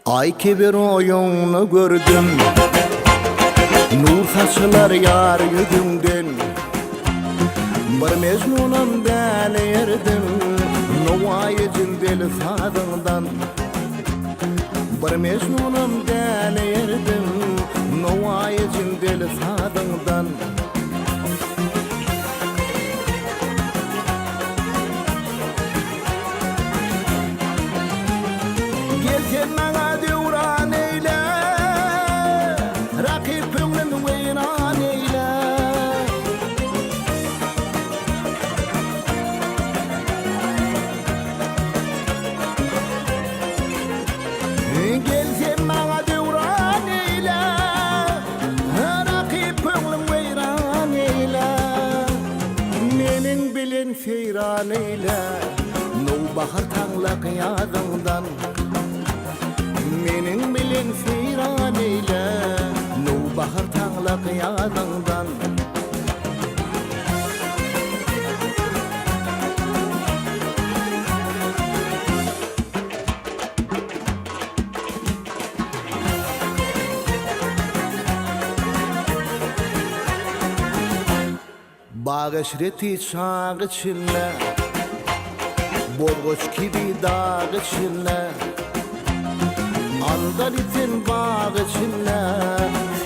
Ay ki bir oyunu gördüm, nur saçılar yar yüzünden. Bir mecnunum ben erdim, Nova'yı cindeli sadığından. Bir mecnunum ben erdim, Nova'yı cindeli sadığından. Gelken bana devran eyle, rakip önün veyran eyle. Gelken bana devran eyle, rakip önün veyran eyle. Menin bilen seyran eyle, nu bahar tanlak yazından. Menin bilen seyran eyle, nu bahar tanlak yazından. Bağışreti çağı çille, borgoç gibi dağı çille. Andal itin bağı çille,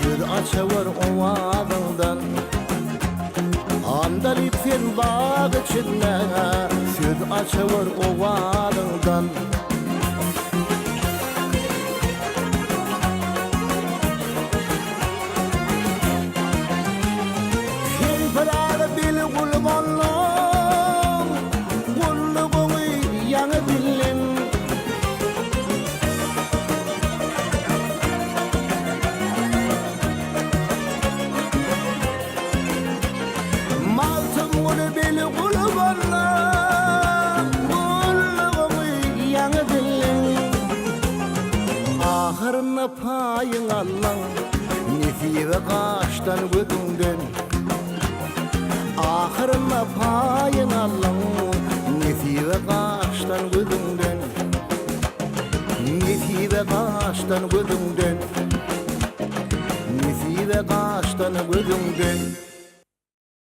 süt açıver ovadından. Andal itin bağı çille, süt açıver ovadından. Sen pırar bil gulbanlığım, gulluğunu yanı bilin. Maltım gulu bil gulbanlığım, gulluğunu yanı bilin. Ahırına payın allan, nesive kaçtan götünden. Ahırına payın allan, nesive kaçtan götünden. Nesive kaçtan götünden. Nesive kaçtan götünden.